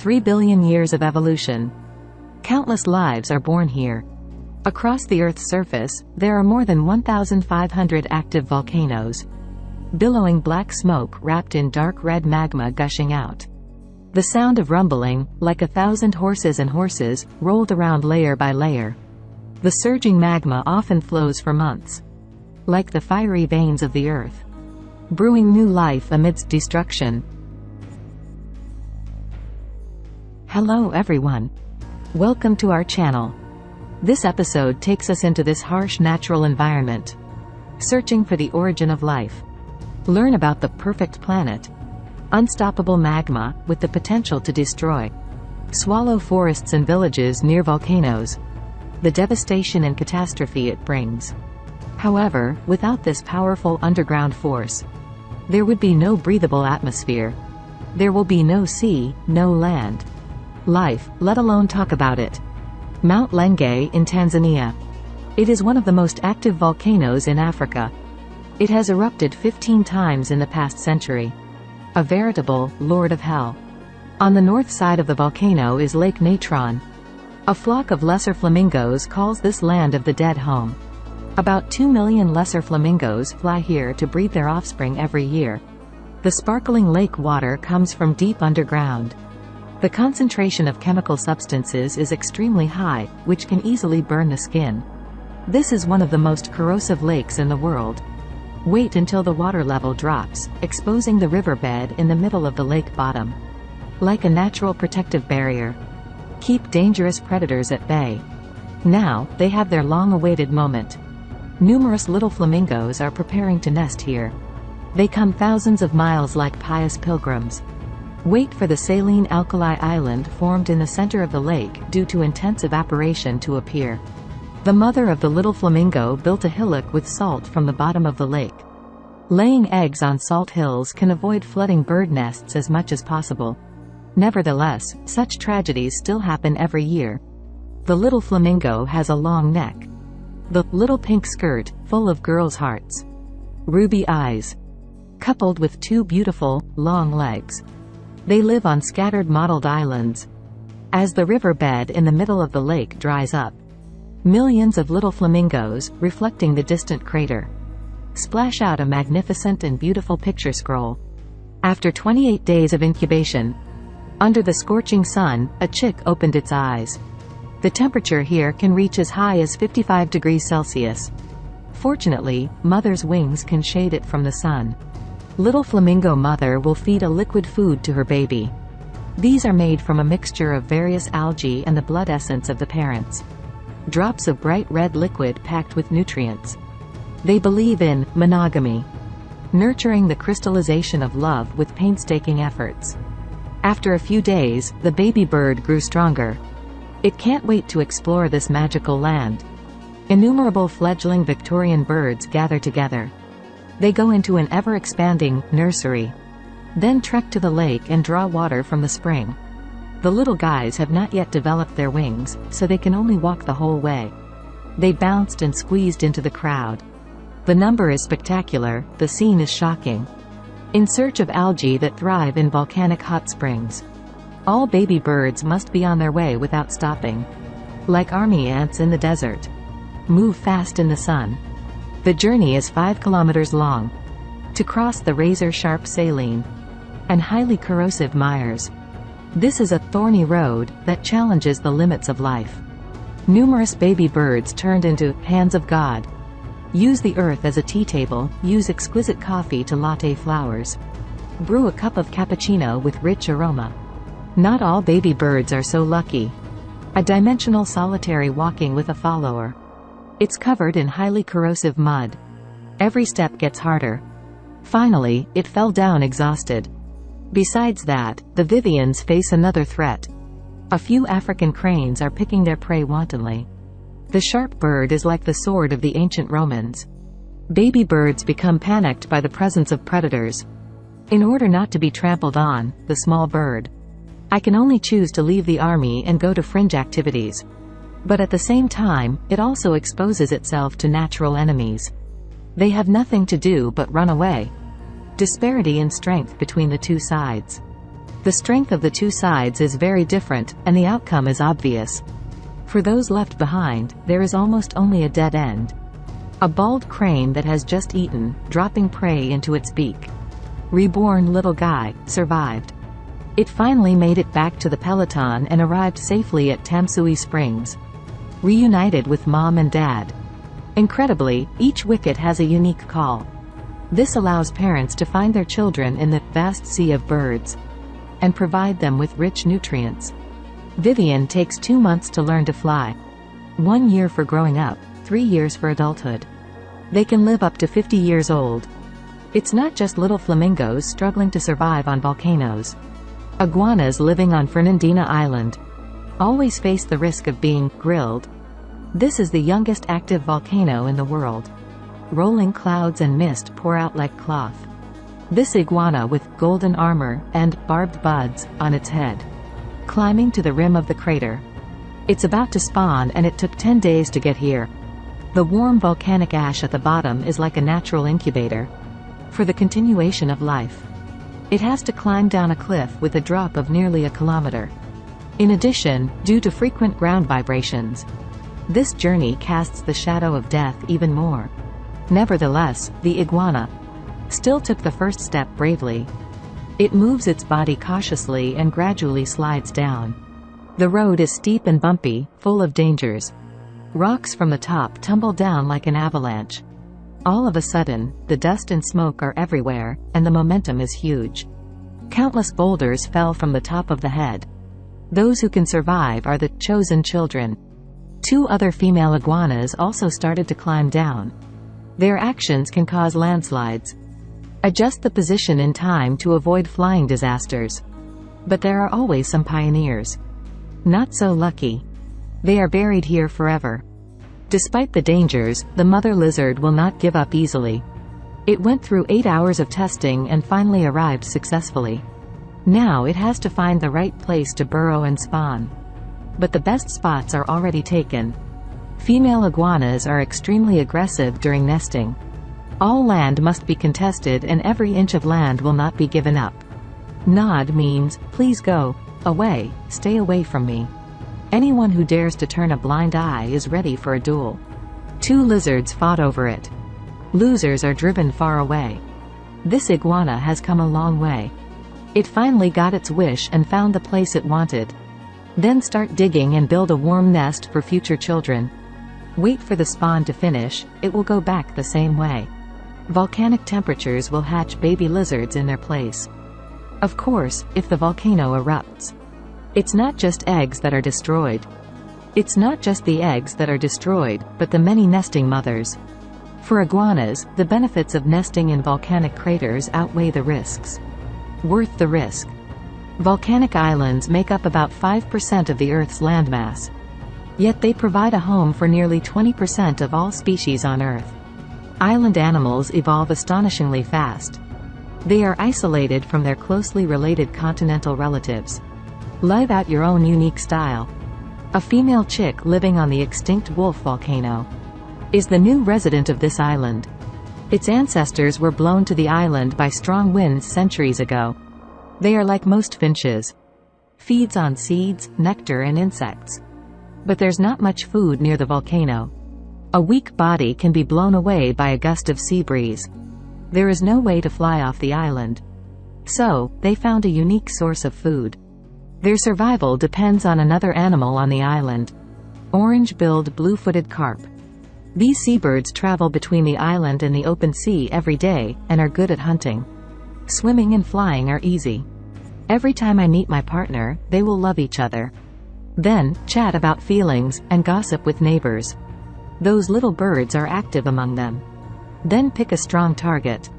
3 billion years of evolution. Countless lives are born here. Across the Earth's surface, there are more than 1,500 active volcanoes. Billowing black smoke wrapped in dark red magma gushing out. The sound of rumbling, like 1,000 horses and horses, rolled around layer by layer. The surging magma often flows for months. Like the fiery veins of the Earth. Brewing new life amidst destruction. Hello everyone. Welcome to our channel. This episode takes us into this harsh natural environment. Searching for the origin of life. Learn about the perfect planet. Unstoppable magma, with the potential to destroy. Swallow forests and villages near volcanoes. The devastation and catastrophe it brings. However, without this powerful underground force, there would be no breathable atmosphere. There will be no sea, no land. Life, let alone talk about it. Mount Lenge in Tanzania. It is one of the most active volcanoes in Africa. It has erupted 15 times in the past century. A veritable Lord of Hell. On the north side of the volcano is Lake Natron. A flock of lesser flamingos calls this land of the dead home. About 2 million lesser flamingos fly here to breed their offspring every year. The sparkling lake water comes from deep underground. The concentration of chemical substances is extremely high, which can easily burn the skin. This is one of the most corrosive lakes in the world. Wait until the water level drops, exposing the riverbed in the middle of the lake bottom. Like a natural protective barrier. Keep dangerous predators at bay. Now, they have their long-awaited moment. Numerous little flamingos are preparing to nest here. They come thousands of miles like pious pilgrims. Wait for the saline alkali island formed in the center of the lake due to intense evaporation to appear. The mother of the little flamingo built a hillock with salt from the bottom of the lake. Laying eggs on salt hills can avoid flooding bird nests as much as possible. Nevertheless, such tragedies still happen every year. The little flamingo has a long neck. The little pink skirt, full of girls' hearts. Ruby eyes. Coupled with 2 beautiful, long legs. They live on scattered mottled islands. As the riverbed in the middle of the lake dries up, millions of little flamingos, reflecting the distant crater, splash out a magnificent and beautiful picture scroll. After 28 days of incubation, under the scorching sun, a chick opened its eyes. The temperature here can reach as high as 55 degrees Celsius. Fortunately, mother's wings can shade it from the sun. Little flamingo mother will feed a liquid food to her baby. These are made from a mixture of various algae and the blood essence of the parents. Drops of bright red liquid packed with nutrients. They believe in monogamy, nurturing the crystallization of love with painstaking efforts. After a few days, the baby bird grew stronger. It can't wait to explore this magical land. Innumerable fledgling Victorian birds gather together. They go into an ever-expanding nursery. Then trek to the lake and draw water from the spring. The little guys have not yet developed their wings, so they can only walk the whole way. They bounced and squeezed into the crowd. The number is spectacular, the scene is shocking. In search of algae that thrive in volcanic hot springs. All baby birds must be on their way without stopping. Like army ants in the desert. Move fast in the sun. The journey is 5 kilometers long. To cross the razor-sharp saline and highly corrosive mires. This is a thorny road that challenges the limits of life. Numerous baby birds turned into hands of God. Use the earth as a tea table, use exquisite coffee to latte flowers. Brew a cup of cappuccino with rich aroma. Not all baby birds are so lucky. A dimensional solitary walking with a follower. It's covered in highly corrosive mud. Every step gets harder. Finally, it fell down exhausted. Besides that, the Vivians face another threat. A few African cranes are picking their prey wantonly. The sharp bird is like the sword of the ancient Romans. Baby birds become panicked by the presence of predators. In order not to be trampled on, the small bird. I can only choose to leave the army and go to fringe activities. But at the same time, it also exposes itself to natural enemies. They have nothing to do but run away. Disparity in strength between the two sides. The strength of the two sides is very different, and the outcome is obvious. For those left behind, there is almost only a dead end. A bald crane that has just eaten, dropping prey into its beak. Reborn little guy, survived. It finally made it back to the peloton and arrived safely at Tamsui Springs. Reunited with mom and dad. Incredibly, each wicket has a unique call. This allows parents to find their children in the vast sea of birds and provide them with rich nutrients. Vivian takes 2 months to learn to fly. 1 year for growing up, 3 years for adulthood. They can live up to 50 years old. It's not just little flamingos struggling to survive on volcanoes. Iguanas living on Fernandina Island always face the risk of being grilled. This is the youngest active volcano in the world. Rolling clouds and mist pour out like cloth. This iguana with golden armor and barbed buds on its head, climbing to the rim of the crater. It's about to spawn, and it took 10 days to get here. The warm volcanic ash at the bottom is like a natural incubator for the continuation of life. It has to climb down a cliff with a drop of nearly a kilometer. In addition, due to frequent ground vibrations, this journey casts the shadow of death even more. Nevertheless, the iguana still took the first step bravely. It moves its body cautiously and gradually slides down. The road is steep and bumpy, full of dangers. Rocks from the top tumble down like an avalanche. All of a sudden, the dust and smoke are everywhere, and the momentum is huge. Countless boulders fell from the top of the head. Those who can survive are the chosen children. 2 other female iguanas also started to climb down. Their actions can cause landslides. Adjust the position in time to avoid flying disasters. But there are always some pioneers. Not so lucky. They are buried here forever. Despite the dangers, the mother lizard will not give up easily. It went through 8 hours of testing and finally arrived successfully. Now it has to find the right place to burrow and spawn. But the best spots are already taken. Female iguanas are extremely aggressive during nesting. All land must be contested, and every inch of land will not be given up. Nod means, please go away, stay away from me. Anyone who dares to turn a blind eye is ready for a duel. 2 lizards fought over it. Losers are driven far away. This iguana has come a long way. It finally got its wish and found the place it wanted. Then start digging and build a warm nest for future children. Wait for the spawn to finish, it will go back the same way. Volcanic temperatures will hatch baby lizards in their place. Of course, if the volcano erupts. It's not just eggs that are destroyed. It's not just the eggs that are destroyed, but the many nesting mothers. For iguanas, the benefits of nesting in volcanic craters outweigh the risks. Worth the risk. Volcanic islands make up about 5% of the Earth's landmass. Yet they provide a home for nearly 20% of all species on Earth. Island animals evolve astonishingly fast. They are isolated from their closely related continental relatives. Live out your own unique style. A female chick living on the extinct Wolf volcano is the new resident of this island. Its ancestors were blown to the island by strong winds centuries ago. They are like most finches. Feeds on seeds, nectar and insects. But there's not much food near the volcano. A weak body can be blown away by a gust of sea breeze. There is no way to fly off the island. So, they found a unique source of food. Their survival depends on another animal on the island. Orange-billed blue-footed carp. These seabirds travel between the island and the open sea every day, and are good at hunting. Swimming and flying are easy. Every time I meet my partner, they will love each other. Then, chat about feelings, and gossip with neighbors. Those little birds are active among them. Then pick a strong target.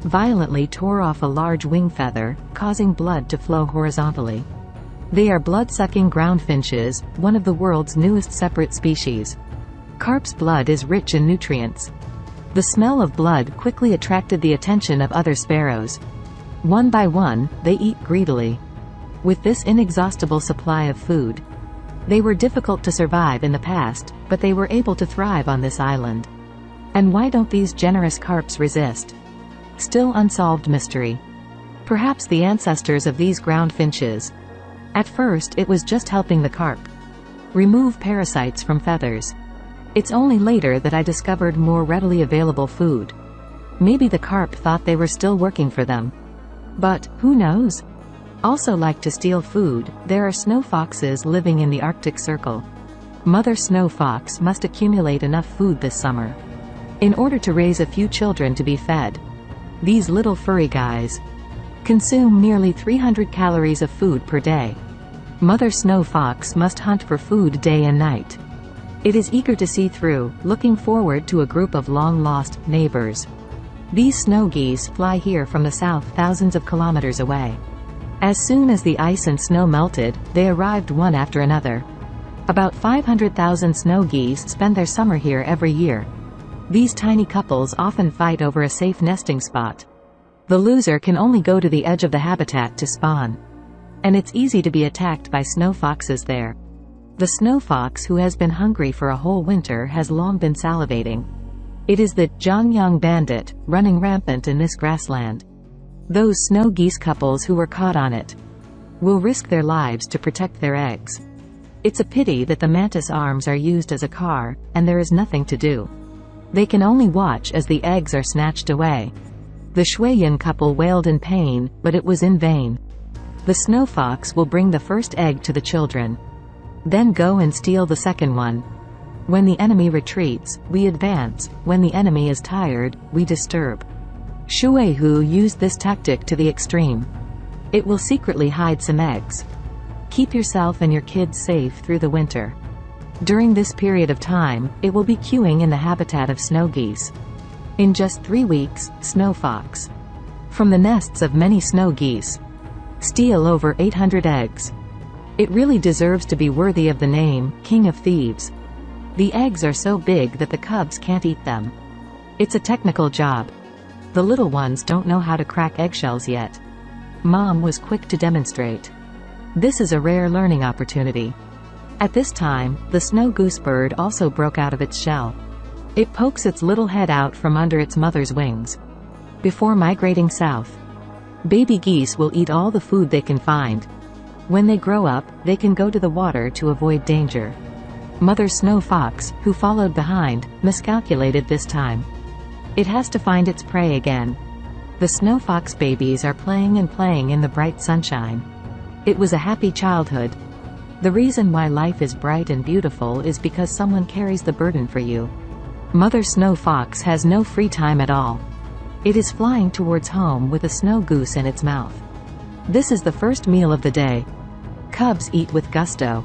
Violently tore off a large wing feather, causing blood to flow horizontally. They are blood-sucking ground finches, one of the world's newest separate species. Carp's blood is rich in nutrients. The smell of blood quickly attracted the attention of other sparrows. One by one, they eat greedily. With this inexhaustible supply of food, they were difficult to survive in the past, but they were able to thrive on this island. And why don't these generous carps resist? Still unsolved mystery. Perhaps the ancestors of these ground finches. At first it was just helping the carp remove parasites from feathers. It's only later that I discovered more readily available food. Maybe the carp thought they were still working for them. But, who knows? Also like to steal food, there are snow foxes living in the Arctic Circle. Mother snow fox must accumulate enough food this summer in order to raise a few children to be fed. These little furry guys consume nearly 300 calories of food per day. Mother snow fox must hunt for food day and night. It is eager to see through, looking forward to a group of long-lost neighbors. These snow geese fly here from the south thousands of kilometers away. As soon as the ice and snow melted, they arrived one after another. About 500,000 snow geese spend their summer here every year. These tiny couples often fight over a safe nesting spot. The loser can only go to the edge of the habitat to spawn. And it's easy to be attacked by snow foxes there. The snow fox who has been hungry for a whole winter has long been salivating. It is the Jongyang bandit, running rampant in this grassland. Those snow geese couples who were caught on it will risk their lives to protect their eggs. It's a pity that the mantis arms are used as a car, and there is nothing to do. They can only watch as the eggs are snatched away. The Shuiyan couple wailed in pain, but it was in vain. The snow fox will bring the first egg to the children, then go and steal the second one. When the enemy retreats, we advance. When the enemy is tired, we disturb. Shuihu used this tactic to the extreme. It will secretly hide some eggs. Keep yourself and your kids safe through the winter. During this period of time, it will be queuing in the habitat of snow geese. In just 3 weeks, snow fox from the nests of many snow geese steal over 800 eggs. It really deserves to be worthy of the name, King of Thieves. The eggs are so big that the cubs can't eat them. It's a technical job. The little ones don't know how to crack eggshells yet. Mom was quick to demonstrate. This is a rare learning opportunity. At this time, the snow goosebird also broke out of its shell. It pokes its little head out from under its mother's wings. Before migrating south, baby geese will eat all the food they can find. When they grow up, they can go to the water to avoid danger. Mother snow fox, who followed behind, miscalculated this time. It has to find its prey again. The snow fox babies are playing and playing in the bright sunshine. It was a happy childhood. The reason why life is bright and beautiful is because someone carries the burden for you. Mother snow fox has no free time at all. It is flying towards home with a snow goose in its mouth. This is the first meal of the day. Cubs eat with gusto.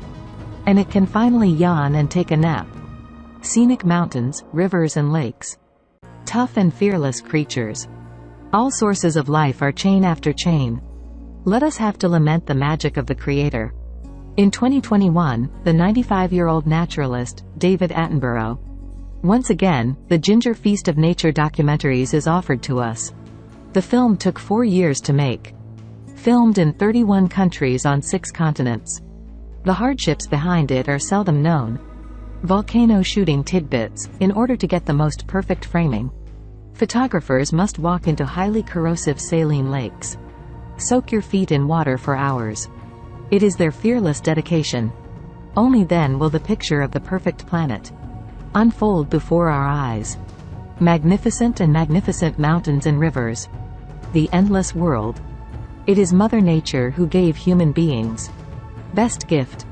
And it can finally yawn and take a nap. Scenic mountains, rivers and lakes. Tough and fearless creatures. All sources of life are chain after chain. Let us have to lament the magic of the Creator. In 2021, the 95-year-old naturalist, David Attenborough. Once again, the Ginger Feast of Nature documentaries is offered to us. The film took 4 years to make. Filmed in 31 countries on 6 continents. The hardships behind it are seldom known. Volcano shooting tidbits, in order to get the most perfect framing. Photographers must walk into highly corrosive saline lakes. Soak your feet in water for hours. It is their fearless dedication. Only then will the picture of the perfect planet unfold before our eyes. Magnificent and magnificent mountains and rivers. The endless world. It is Mother Nature who gave human beings best gift,